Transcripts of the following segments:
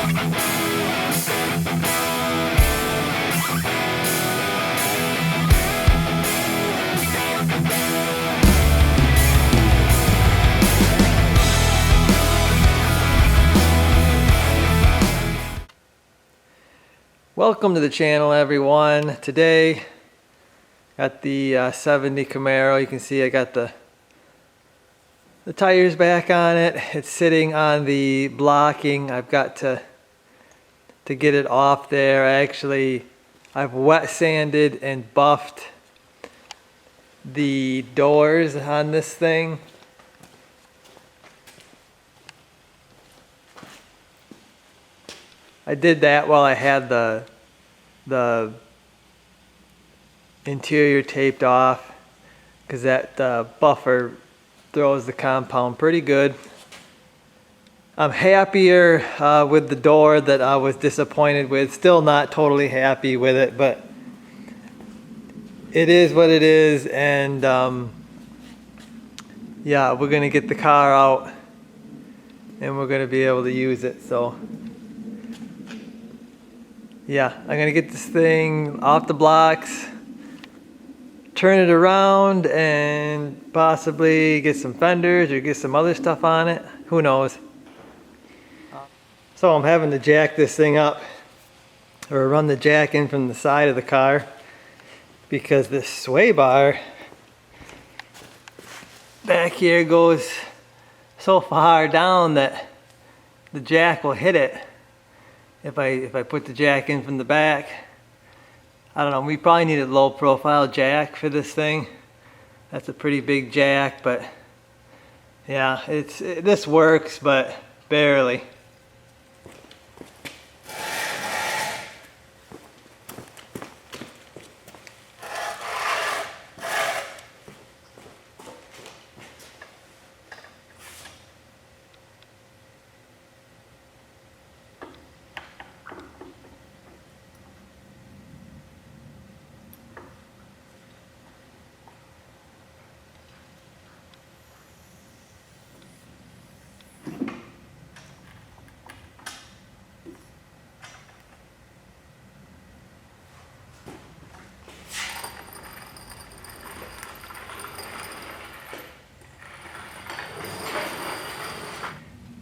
Welcome to the channel, everyone. Today got the 70 Camaro. You can see I got the tires back on it. It's sitting on the blocking. I've got to get it off there. I've wet sanded and buffed the doors on this thing. I did that while I had the interior taped off, because that buffer throws the compound pretty good. I'm happier with the door that I was disappointed with. Still not totally happy with it, but it is what it is. And yeah, we're gonna get the car out and we're gonna be able to use it. So yeah, I'm gonna get this thing off the blocks, turn it around, and possibly get some fenders or get some other stuff on it. Who knows? So I'm having to jack this thing up, or run the jack in from the side of the car, because this sway bar back here goes so far down that the jack will hit it. If I put the jack in from the back, I don't know, we probably need a low profile jack for this thing. That's a pretty big jack, but yeah, this works, but barely.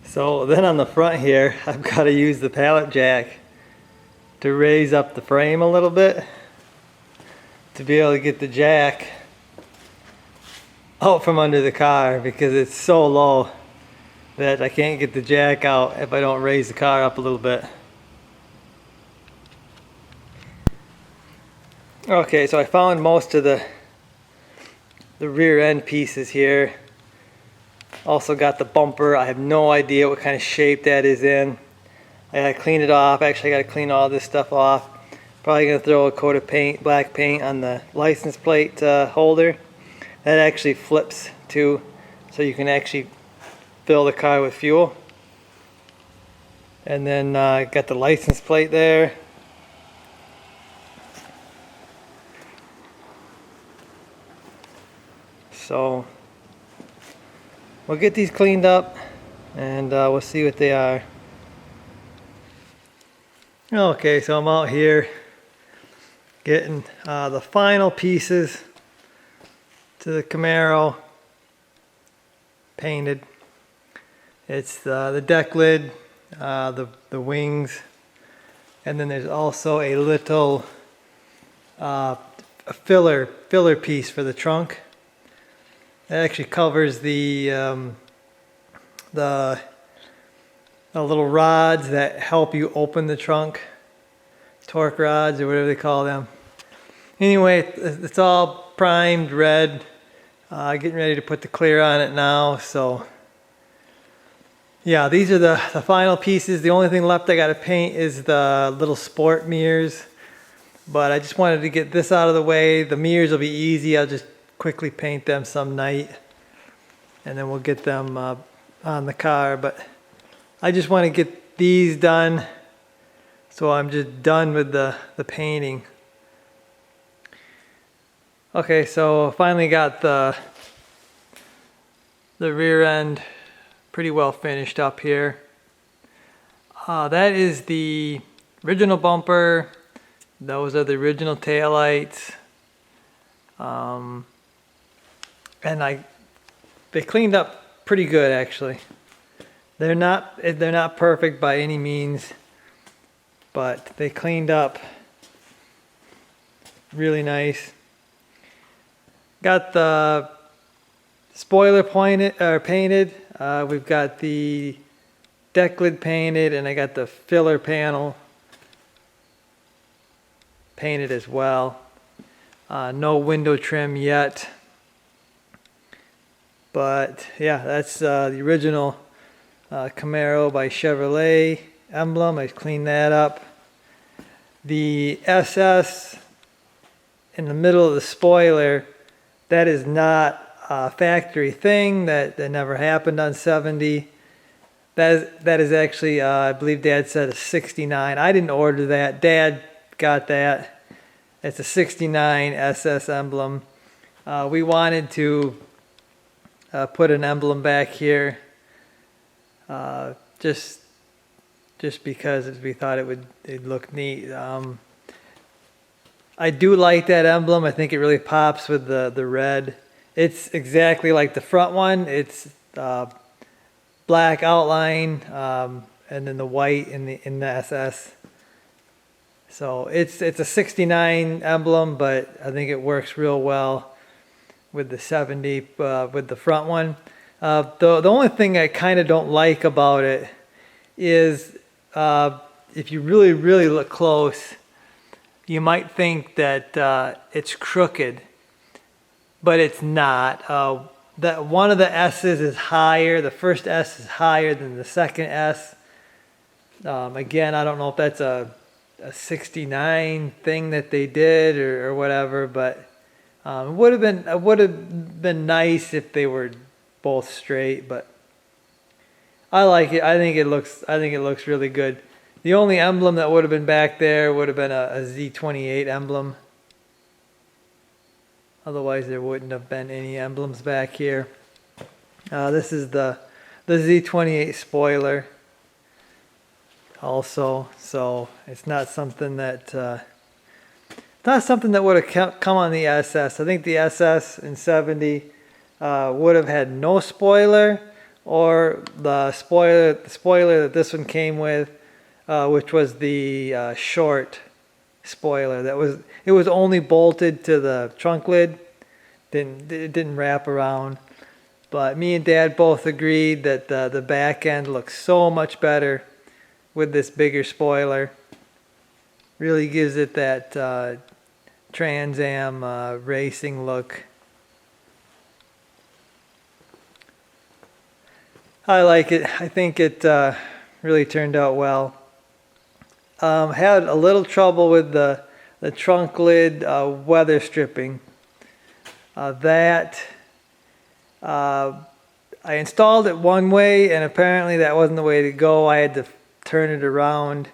So then on the front here, I've got to use the pallet jack to raise up the frame a little bit to be able to get the jack out from under the car, because it's so low that I can't get the jack out if I don't raise the car up a little bit. Okay, so I found most of the rear end pieces here. Also got the bumper. I have no idea what kind of shape that is in. I gotta clean it off. Actually, I gotta clean all this stuff off. Probably gonna throw a coat of paint, black paint, on the license plate holder. That actually flips too, so you can actually fill the car with fuel. And then got the license plate there. So we'll get these cleaned up and we'll see what they are. Okay, so I'm out here getting the final pieces to the Camaro painted. It's the deck lid, the wings, and then there's also a little filler piece for the trunk. It actually covers the little rods that help you open the trunk, torque rods or whatever they call them. Anyway, it's all primed red. Getting ready to put the clear on it now. So yeah, these are the final pieces. The only thing left I got to paint is the little sport mirrors, but I just wanted to get this out of the way. The mirrors will be easy. I'll just quickly paint them some night and then we'll get them on the car. But I just want to get these done, so I'm just done with the painting. Okay, so finally got the rear end pretty well finished up here. That is the original bumper. Those are the original taillights. And they cleaned up pretty good actually. They're not perfect by any means, but they cleaned up really nice. Got the spoiler painted. We've got the deck lid painted, and I got the filler panel painted as well. No window trim yet, but yeah, that's the original Camaro by Chevrolet emblem. I cleaned that up. The SS in the middle of the spoiler, that is not a factory thing. That never happened on 70. That is actually, I believe Dad said a 69. I didn't order that. Dad got that. It's a 69 SS emblem. We wanted to put an emblem back here, just because we thought it'd look neat. I do like that emblem. I think it really pops with the red. It's exactly like the front one. It's black outline, and then the white in the SS. So it's a 69 emblem, but I think it works real well with the 70 with the front one. The only thing I kind of don't like about it is if you really look close, you might think that it's crooked, but it's not. That one of the S's is higher. The first S is higher than the second S. Again, I don't know if that's a 69 thing that they did or whatever, but it would have been nice if they were both straight. But I like it. I think it looks really good. The only emblem that would have been back there would have been a Z28 emblem. Otherwise, there wouldn't have been any emblems back here. This is the Z28 spoiler also, so it's not something that would have come on the SS. I think the SS in 70 would have had no spoiler, or the spoiler that this one came with, which was the short spoiler. It was only bolted to the trunk lid. It didn't wrap around. But me and Dad both agreed that the back end looks so much better with this bigger spoiler. Really gives it that Trans Am racing look. I like it. I think it really turned out well. Had a little trouble with the trunk lid weather stripping. I installed it one way, and apparently that wasn't the way to go. I had to turn it around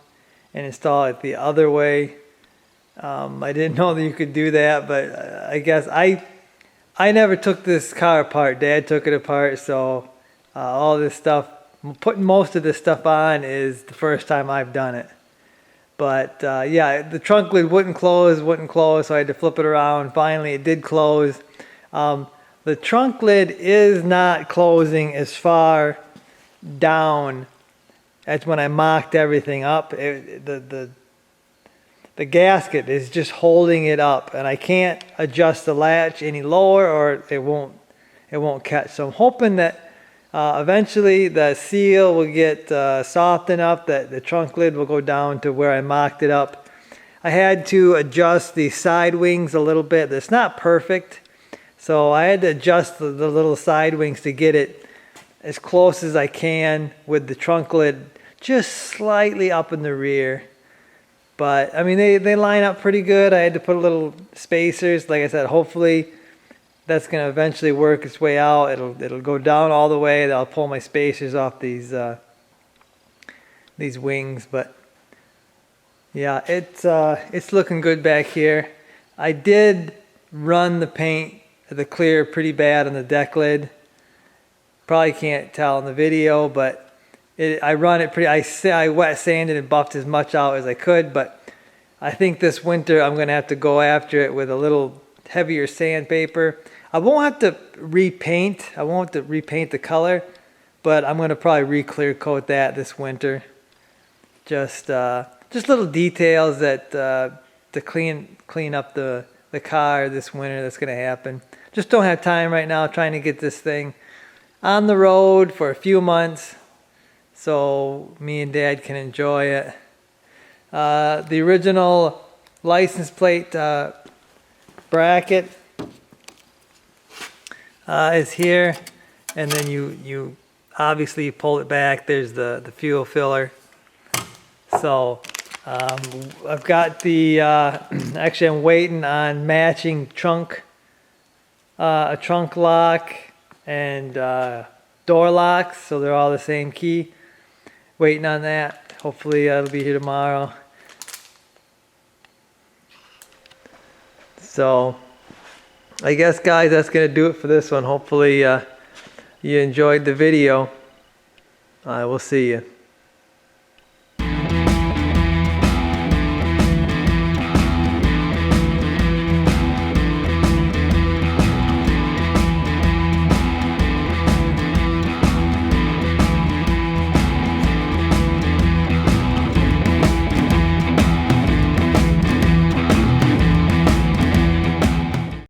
and install it the other way. I didn't know that you could do that, but I guess I never took this car apart. Dad took it apart, so all this stuff, putting most of this stuff on, is the first time I've done it. But yeah, the trunk lid wouldn't close, so I had to flip it around. Finally, it did close. The trunk lid is not closing as far down as when I mocked everything up. The gasket is just holding it up, and I can't adjust the latch any lower, or it won't catch. So I'm hoping that eventually the seal will get soft enough that the trunk lid will go down to where I mocked it up. I had to adjust the side wings a little bit. It's not perfect, so I had to adjust the little side wings to get it as close as I can with the trunk lid just slightly up in the rear. But I mean, they line up pretty good. I had to put a little spacers. Like I said, hopefully that's going to eventually work its way out. It'll go down all the way. I'll pull my spacers off these wings. But yeah, it's looking good back here. I did run the clear pretty bad on the deck lid. Probably can't tell in the video, but I run it pretty, I wet sanded and buffed as much out as I could, but I think this winter I'm gonna have to go after it with a little heavier sandpaper. I won't have to repaint. I won't have to repaint the color, but I'm gonna probably re-clear coat that this winter. Just little details that to clean up the car this winter. That's gonna happen. Just don't have time right now. Trying to get this thing on the road for a few months, so me and Dad can enjoy it. The original license plate bracket is here, and then you obviously pull it back. There's the fuel filler. So I've got the actually I'm waiting on matching a trunk lock and door locks, so they're all the same key. Waiting on that. Hopefully it'll be here tomorrow. So I guess, guys, that's gonna do it for this one. Hopefully you enjoyed the video. I will see you.